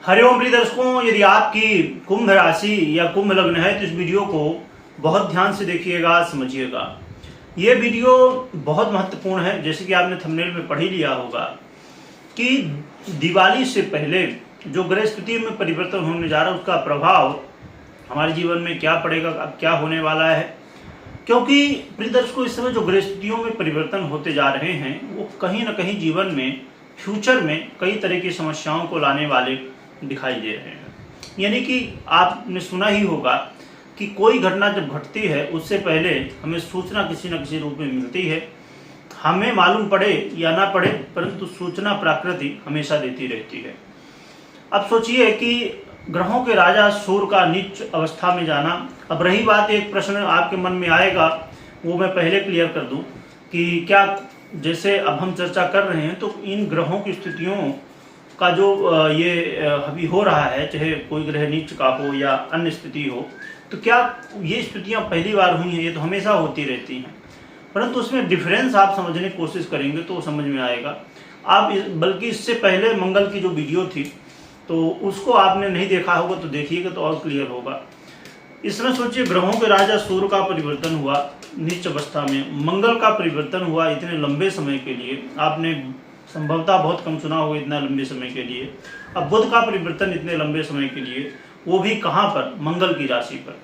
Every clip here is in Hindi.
हरिओम प्रिय दर्शकों, यदि आपकी कुंभ राशि या कुंभ लग्न है तो इस वीडियो को बहुत ध्यान से देखिएगा, समझिएगा। ये वीडियो बहुत महत्वपूर्ण है। जैसे कि आपने थंबनेल में पढ़ ही लिया होगा कि दिवाली से पहले जो ग्रह स्थिति में परिवर्तन होने जा रहा है उसका प्रभाव हमारे जीवन में क्या पड़ेगा, अब क्या होने वाला है। क्योंकि प्रिय दर्शकों, इस समय जो ग्रह स्थितियों में परिवर्तन होते जा रहे हैं वो कहीं ना कहीं जीवन में फ्यूचर में कई तरह की समस्याओं को लाने वाले दिखाई दे रहे हैं। यानी कि आपने सुना ही होगा कि कोई घटना जब घटती है उससे पहले हमें सूचना किसी न किसी रूप में मिलती है। हमें मालूम पड़े या ना पड़े, परंतु सूचना प्रकृति हमेशा देती रहती है। अब सोचिए कि ग्रहों के राजा सूर्य का नीच अवस्था में जाना। अब रही बात, एक प्रश्न आपके मन में आएगा, वो मैं पहले क्लियर कर दूं कि क्या जैसे अब हम चर्चा कर रहे हैं तो इन ग्रहों की स्थितियों का जो ये अभी हो रहा है, चाहे कोई ग्रह नीच का हो या अन्य स्थिति हो, तो क्या ये स्थितियां पहली बार हुई हैं? ये तो हमेशा होती रहती हैं, परंतु उसमें डिफरेंस आप समझने की कोशिश करेंगे तो समझ में आएगा। आप बल्कि इससे पहले मंगल की जो वीडियो थी तो उसको आपने नहीं देखा होगा तो देखिएगा तो और क्लियर होगा। इसमें सोचिए, ग्रहों के राजा सूर्य का परिवर्तन हुआ नीच अवस्था में, मंगल का परिवर्तन हुआ इतने लंबे समय के लिए, आपने संभवतः बहुत कम सुना होगा इतना लंबे समय के लिए। अब बुध का परिवर्तन इतने लंबे समय के लिए, वो भी कहाँ पर? मंगल की राशि पर।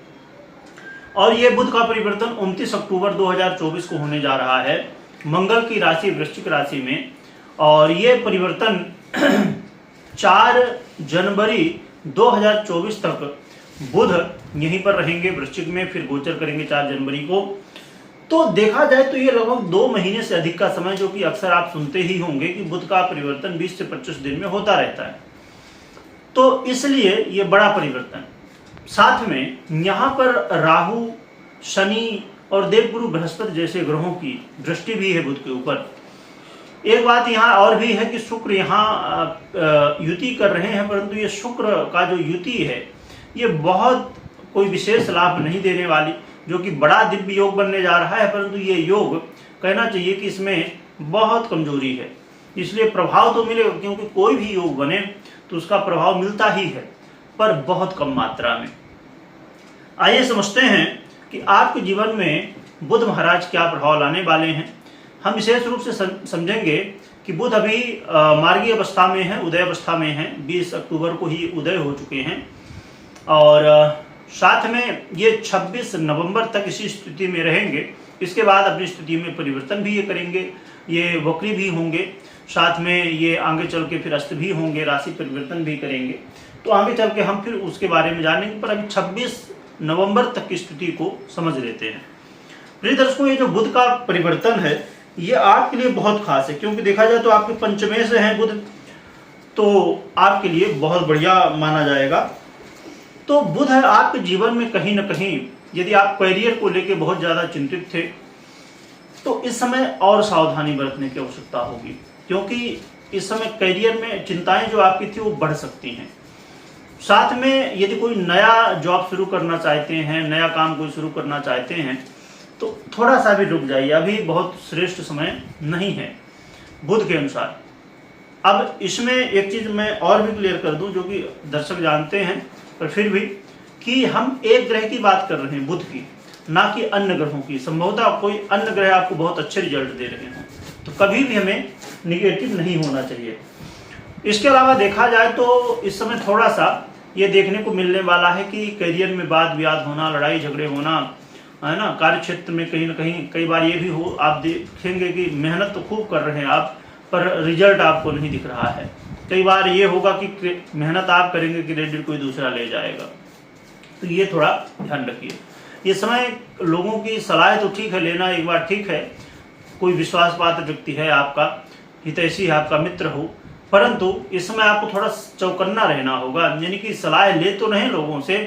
और ये बुध का परिवर्तन 29 अक्टूबर 2024 को होने जा रहा है मंगल की राशि वृश्चिक राशि में। और ये परिवर्तन 4 जनवरी 2024 तक बुध यहीं पर रहेंगे वृश्चिक में, फिर गोचर करेंगे 4 जनवरी को। तो देखा जाए तो ये लगभग 2 महीने से अधिक का समय, जो कि अक्सर आप सुनते ही होंगे कि बुध का परिवर्तन 20 से 25 दिन में होता रहता है, तो इसलिए ये बड़ा परिवर्तन। साथ में यहाँ पर राहु, शनि और देवगुरु बृहस्पति जैसे ग्रहों की दृष्टि भी है बुध के ऊपर। एक बात यहाँ और भी है कि शुक्र यहाँ युति कर रहे हैं, परंतु ये शुक्र का जो युति है ये बहुत कोई विशेष लाभ नहीं देने वाली, जो कि बड़ा दिव्य योग बनने जा रहा है, परंतु ये योग कहना चाहिए कि इसमें बहुत कमजोरी है। इसलिए प्रभाव तो मिलेगा, क्योंकि कोई भी योग बने तो उसका प्रभाव मिलता ही है, पर बहुत कम मात्रा में। आइए समझते हैं कि आपके जीवन में बुध महाराज क्या प्रभाव लाने वाले हैं। हम विशेष रूप से समझेंगे कि बुध अभी मार्गी अवस्था में है, उदय अवस्था में है। 20 अक्टूबर को ही उदय हो चुके हैं और साथ में ये 26 नवंबर तक इसी स्थिति में रहेंगे। इसके बाद अपनी स्थिति में परिवर्तन भी ये करेंगे, ये वक्री भी होंगे, साथ में ये आगे चल के फिर अस्त भी होंगे, राशि परिवर्तन भी करेंगे। तो आगे चल के हम फिर उसके बारे में जानेंगे, पर अभी 26 नवंबर तक की स्थिति को समझ लेते हैं। प्रिय दर्शकों, ये जो बुध का परिवर्तन है ये आपके लिए बहुत खास है, क्योंकि देखा जाए तो आपके पंचमे से हैं बुध, तो आपके लिए बहुत बढ़िया माना जाएगा। तो बुध है आपके जीवन में कहीं ना कहीं, यदि आप करियर को लेकर बहुत ज़्यादा चिंतित थे तो इस समय और सावधानी बरतने की आवश्यकता होगी, क्योंकि इस समय करियर में चिंताएं जो आपकी थी वो बढ़ सकती हैं। साथ में यदि कोई नया जॉब शुरू करना चाहते हैं, नया काम कोई शुरू करना चाहते हैं तो थोड़ा सा भी रुक जाइए, अभी बहुत श्रेष्ठ समय नहीं है बुध के अनुसार। अब इसमें एक चीज़ मैं और भी क्लियर कर दूं, जो कि दर्शक जानते हैं पर फिर भी, कि हम एक ग्रह की बात कर रहे हैं बुध की, ना कि अन्य ग्रहों की। संभवतः कोई अन्य ग्रह आपको बहुत अच्छे रिजल्ट दे रहे हों, तो कभी भी हमें निगेटिव नहीं होना चाहिए। इसके अलावा देखा जाए तो इस समय थोड़ा सा ये देखने को मिलने वाला है कि करियर में वाद विवाद होना, लड़ाई झगड़े होना, है ना। कार्य क्षेत्र में कहीं ना कहीं कई बार ये भी हो, आप देखेंगे कि मेहनत तो खूब कर रहे हैं आप, पर रिजल्ट आपको नहीं दिख रहा है। कई बार ये होगा कि मेहनत आप करेंगे, क्रेडिट कोई दूसरा ले जाएगा, तो ये थोड़ा ध्यान रखिए। ये समय लोगों की सलाह तो ठीक है, लेना एक बार ठीक है, कोई विश्वास पात्र व्यक्ति है आपका, हितैषी है आपका, मित्र हो, परंतु इस समय आपको थोड़ा चौकन्ना रहना होगा। यानी कि सलाह ले तो नहीं लोगों से,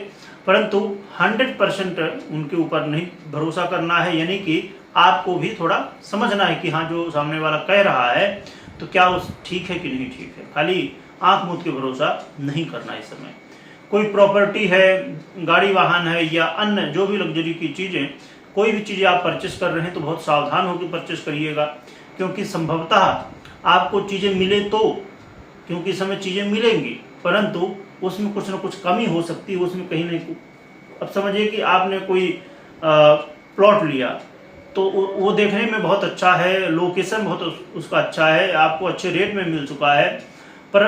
परंतु 100% उनके ऊपर नहीं भरोसा करना है। यानी कि आपको भी थोड़ा समझना है कि हाँ, जो सामने वाला कह रहा है तो क्या वो ठीक है कि नहीं ठीक है। खाली आंख मूंद के भरोसा नहीं करना इस समय। कोई प्रॉपर्टी है, गाड़ी वाहन है या अन्य जो भी लग्जरी की चीज़ें, कोई भी चीज़ें आप परचेस कर रहे हैं तो बहुत सावधान होकर परचेस करिएगा, क्योंकि संभवतः आपको चीज़ें मिले तो, क्योंकि इस समय चीज़ें मिलेंगी परंतु उसमें कुछ ना कुछ कमी हो सकती है, उसमें कहीं नहीं। अब समझिए कि आपने कोई प्लॉट लिया तो वो देखने में बहुत अच्छा है, लोकेशन बहुत उसका अच्छा है, आपको अच्छे रेट में मिल चुका है, पर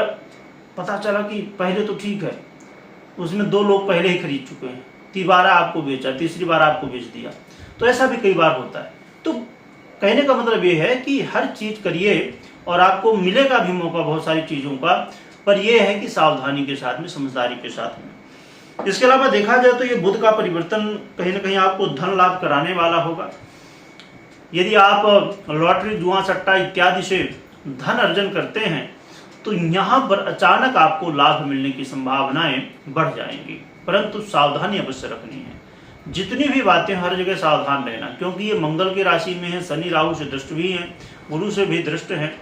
पता चला कि पहले तो ठीक है, उसमें 2 लोग पहले ही खरीद चुके हैं, दोबारा आपको बेचा, तीसरी बार आपको बेच दिया। तो ऐसा भी कई बार होता है। तो कहने का मतलब ये है कि हर चीज़ करिए और आपको मिलेगा भी मौका बहुत सारी चीज़ों का, पर यह है कि सावधानी के साथ में, समझदारी के साथ में। इसके अलावा देखा जाए तो ये बुध का परिवर्तन कहीं ना कहीं आपको धन लाभ कराने वाला होगा। यदि आप लॉटरी, जुआ, सट्टा इत्यादि से धन अर्जन करते हैं तो यहाँ पर अचानक आपको लाभ मिलने की संभावनाएं बढ़ जाएंगी, परंतु सावधानी अवश्य रखनी है। जितनी भी बातें, हर जगह सावधान रहना, क्योंकि ये मंगल की राशि में है, शनि राहु से दृष्ट भी हैं, गुरु से भी दृष्ट हैं,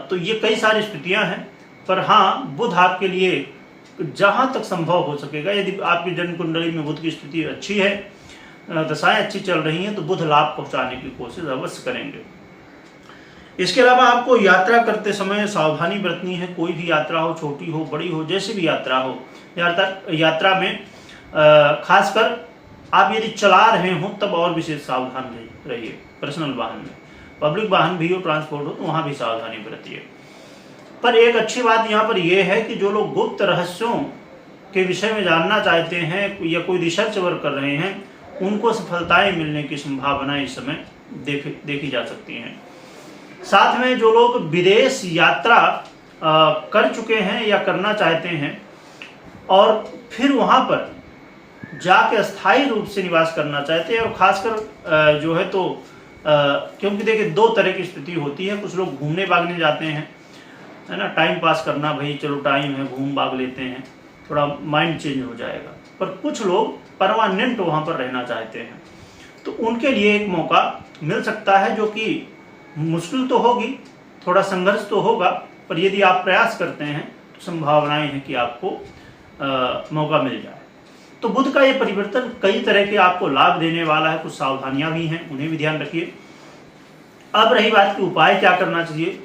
तो ये कई सारी स्थितियां हैं। पर हाँ, बुध आपके लिए जहाँ तक संभव हो सकेगा, यदि आपकी जन्म कुंडली में बुध की स्थिति अच्छी है, दशाएं अच्छी चल रही हैं, तो बुध लाभ पहुँचाने की कोशिश अवश्य करेंगे। इसके अलावा आपको यात्रा करते समय सावधानी बरतनी है। कोई भी यात्रा हो, छोटी हो, बड़ी हो, जैसी भी यात्रा हो, यात्रा में खासकर आप यदि चला रहे हो तब और विशेष सावधान रहिए। पर्सनल वाहन में, पब्लिक वाहन भी हो, ट्रांसपोर्ट हो, तो वहाँ भी सावधानी बरतिए। पर एक अच्छी बात यहाँ पर यह है कि जो लोग गुप्त रहस्यों के विषय में जानना चाहते हैं या कोई रिसर्च वर्क कर रहे हैं, उनको सफलताएं मिलने की संभावना इस समय देखी जा सकती हैं। साथ में जो लोग विदेश यात्रा कर चुके हैं या करना चाहते हैं और फिर वहाँ पर जाके अस्थायी रूप से निवास करना चाहते हैं, और खासकर जो है तो क्योंकि देखिए 2 तरह की स्थिति होती है। कुछ लोग घूमने भागने जाते हैं, है ना, टाइम पास करना, भाई चलो टाइम है, घूम भाग लेते हैं, थोड़ा माइंड चेंज हो जाएगा। पर कुछ लोग परमानेंट वहाँ पर रहना चाहते हैं, तो उनके लिए एक मौका मिल सकता है, जो कि मुश्किल तो होगी, थोड़ा संघर्ष तो होगा, पर यदि आप प्रयास करते हैं तो संभावनाएं हैं कि आपको मौका मिल जाए। तो बुध का ये परिवर्तन कई तरह के आपको लाभ देने वाला है, कुछ सावधानियां भी हैं, उन्हें भी ध्यान रखिए। अब रही बात कि उपाय क्या करना चाहिए,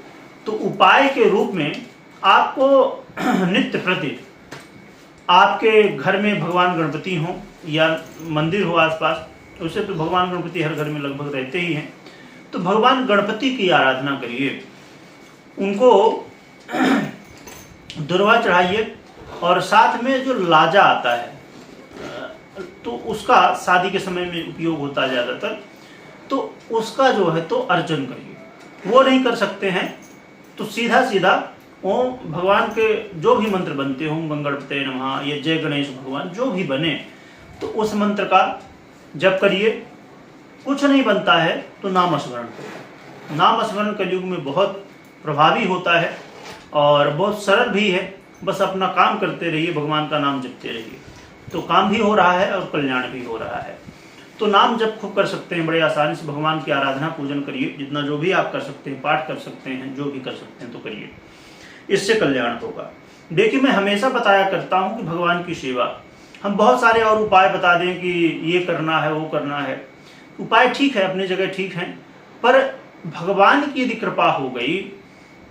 तो उपाय के रूप में आपको नित्य प्रति आपके घर में भगवान गणपति हों या मंदिर हो आसपास, उससे तो भगवान गणपति हर घर में लगभग रहते ही हैं, तो भगवान गणपति की आराधना करिए, उनको दुर्वा चढ़ाइए, और साथ में जो लाजा आता है तो उसका शादी के समय में उपयोग होता है ज़्यादातर, तो उसका जो है तो अर्चन करिए। वो नहीं कर सकते हैं तो सीधा सीधा ओम भगवान के जो भी मंत्र बनते हो, ओम गणपतये नमः या जय गणेश भगवान, जो भी बने, तो उस मंत्र का जप करिए। कुछ नहीं बनता है तो नाम स्मरण करिए। नाम स्मरण कलयुग में बहुत प्रभावी होता है और बहुत सरल भी है। बस अपना काम करते रहिए, भगवान का नाम जपते रहिए, तो काम भी हो रहा है और कल्याण भी हो रहा है। तो नाम जप खूब कर सकते हैं, बड़े आसानी से भगवान की आराधना पूजन करिए, जितना जो भी आप कर सकते हैं, पाठ कर सकते हैं, जो भी कर सकते हैं तो करिए, इससे कल्याण होगा। देखिए, मैं हमेशा बताया करता हूँ कि भगवान की सेवा, हम बहुत सारे और उपाय बता दें कि ये करना है, वो करना है, उपाय ठीक है, अपनी जगह ठीक है, पर भगवान की यदि कृपा हो गई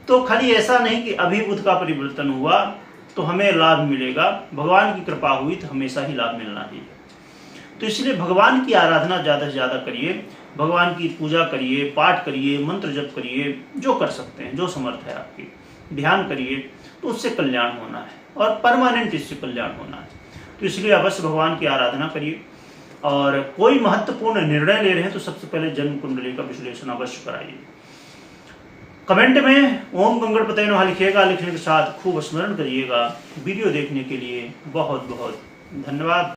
तो खाली ऐसा नहीं कि अभी बुध का परिवर्तन हुआ तो हमें लाभ मिलेगा, भगवान की कृपा हुई तो हमेशा ही लाभ मिलना ही है। तो इसलिए भगवान की आराधना ज़्यादा से ज़्यादा करिए, भगवान की पूजा करिए, पाठ करिए, मंत्र जप करिए, जो कर सकते हैं, जो समर्थ है आपकी, ध्यान करिए, तो उससे कल्याण होना है और परमानेंट इससे कल्याण होना है। तो इसलिए अवश्य भगवान की आराधना करिए, और कोई महत्वपूर्ण निर्णय ले रहे हैं तो सबसे पहले जन्म कुंडली का विश्लेषण अवश्य कराइए। कमेंट में ओम गणपतये नमः लिखिएगा, लिखने के साथ खूब स्मरण करिएगा। वीडियो देखने के लिए बहुत बहुत धन्यवाद।